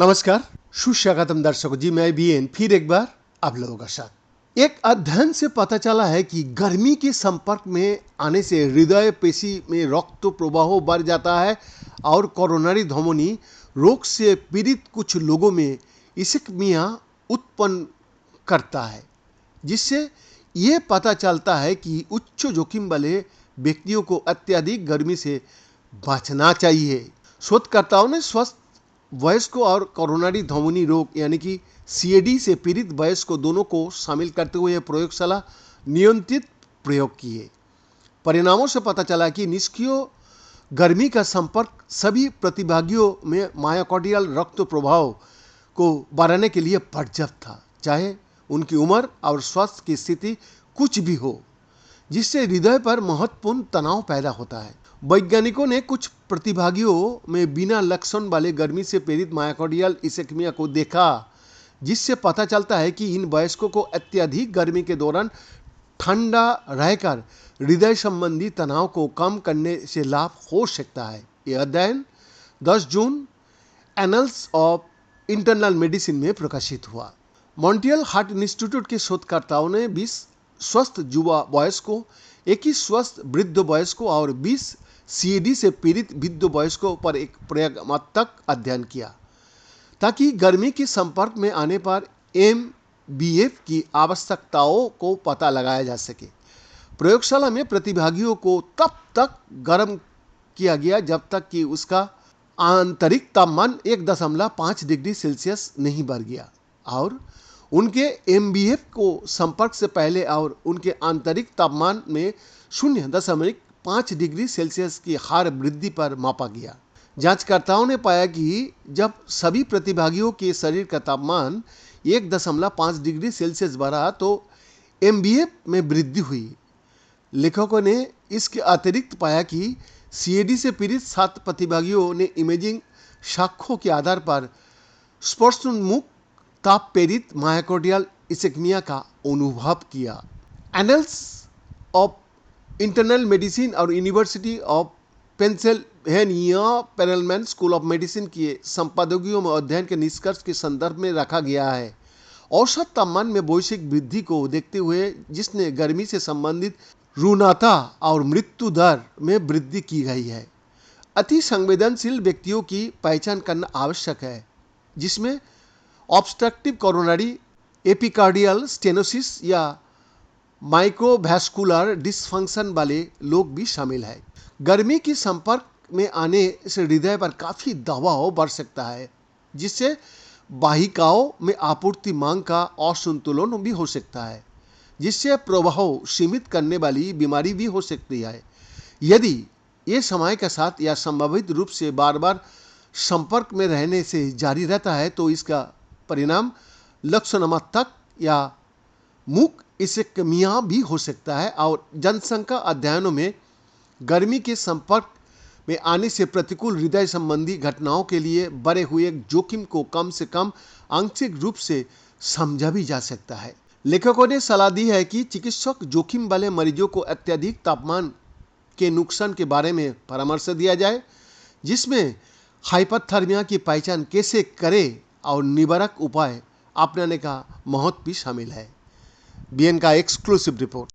नमस्कार, सुस्वागतम दर्शकों जी। मैं बीएन फिर एक बार आप लोगों का साथ। एक अध्ययन से पता चला है कि गर्मी के संपर्क में आने से हृदय पेशी में रक्त प्रवाह बढ़ जाता है और कोरोनरी धमनी रोग से पीड़ित कुछ लोगों में इस्केमिया उत्पन्न करता है, जिससे ये पता चलता है कि उच्च जोखिम वाले व्यक्तियों को अत्यधिक गर्मी से बचना चाहिए। शोधकर्ताओं ने स्वस्थ वयस्क और कोरोनरी धमनी रोग यानी कि सीएडी से पीड़ित वयस्क दोनों को शामिल करते हुए प्रयोगशाला नियंत्रित प्रयोग किए। परिणामों से पता चला कि निष्क्रिय गर्मी का संपर्क सभी प्रतिभागियों में मायोकार्डियल रक्त प्रवाह को बढ़ाने के लिए पर्याप्त था, चाहे उनकी उम्र और स्वास्थ्य की स्थिति कुछ भी हो, जिससे हृदय पर महत्वपूर्ण तनाव पैदा होता है। वैज्ञानिकों ने कुछ प्रतिभागियों में बिना लक्षण वाले गर्मी से पीड़ित मायोकार्डियल इस्केमिया को देखा, जिससे पता चलता है कि इन वयस्कों को अत्यधिक गर्मी के दौरान ठंडा रहकर हृदय संबंधी तनाव को कम करने से लाभ हो सकता है। यह अध्ययन 10 जून एनल्स ऑफ इंटरनल मेडिसिन में प्रकाशित हुआ। मॉन्ट्रियल हार्ट इंस्टीट्यूट के शोधकर्ताओं ने 20 स्वस्थ युवा वयस्कों, 21 स्वस्थ वृद्ध वयस्कों और 20 सीएडी से पीड़ित वृद्ध वयस्कों पर एक प्रयोगात्मक अध्ययन किया, ताकि गर्मी के संपर्क में आने पर एमबीएफ की आवश्यकताओं को पता लगाया जा सके। प्रयोगशाला में प्रतिभागियों को तब तक गर्म किया गया जब तक कि उसका आंतरिक तापमान 1.5 डिग्री सेल्सियस नहीं बढ़ गया, और उनके एमबीएफ को संपर्क से पहले और उनके आंतरिक तापमान में 0.5 डिग्री सेल्सियस की हर वृद्धि पर मापा गया। जांचकर्ताओं ने पाया कि जब सभी प्रतिभागियों के शरीर का तापमान 1.5 डिग्री सेल्सियस बढ़ा तो एमबीएफ में वृद्धि हुई। लेखकों ने इसके अतिरिक्त पाया कि सीएडी से पीड़ित 7 प्रतिभागियों ने इमेजिंग साक्ष्यों के आधार पर स्पर्शोन्मुख ताप प्रेरित मायोकार्डियल इस्केमिया का अनुभव किया। एनल्स ऑफ इंटरनल मेडिसिन और University of Pennsylvania Perelman School of Medicine के संपादकीयों में अध्ययन के निष्कर्ष के संदर्भ में रखा गया है। औसत तापमान में वैश्विक वृद्धि को देखते हुए, जिसने गर्मी से संबंधित रुग्णता और मृत्यु दर में वृद्धि की गई है, अति संवेदनशील व्यक्तियों की पहचान करना आवश्यक है, जिसमें ऑब्स्ट्रक्टिव कोरोनरी एपिकार्डियल स्टेनोसिस या माइक्रोवैस्कुलर डिसफंक्शन वाले लोग भी शामिल हैं। गर्मी के संपर्क में आने से हृदय पर काफ़ी दबाव बढ़ सकता है, जिससे वाहिकाओं में आपूर्ति मांग का असंतुलन भी हो सकता है, जिससे प्रवाह सीमित करने वाली बीमारी भी हो सकती है। यदि ये समय के साथ या संभावित रूप से बार बार संपर्क में रहने से जारी रहता है, तो इसका परिणाम लक्षणात्मक या मुख इस्केमिया भी हो सकता है। और जनसंख्या अध्ययनों में गर्मी के संपर्क में आने से प्रतिकूल हृदय संबंधी घटनाओं के लिए बढ़े हुए जोखिम को कम से कम आंशिक रूप से समझा भी जा सकता है। लेखकों ने सलाह दी है कि चिकित्सक जोखिम वाले मरीजों को अत्यधिक तापमान के नुकसान के बारे में परामर्श दिया जाए, जिसमें हाइपोथर्मिया की पहचान कैसे करें और निवारक उपाय अपनाने का महत्व भी शामिल है। बीएन का एक्सक्लूसिव रिपोर्ट।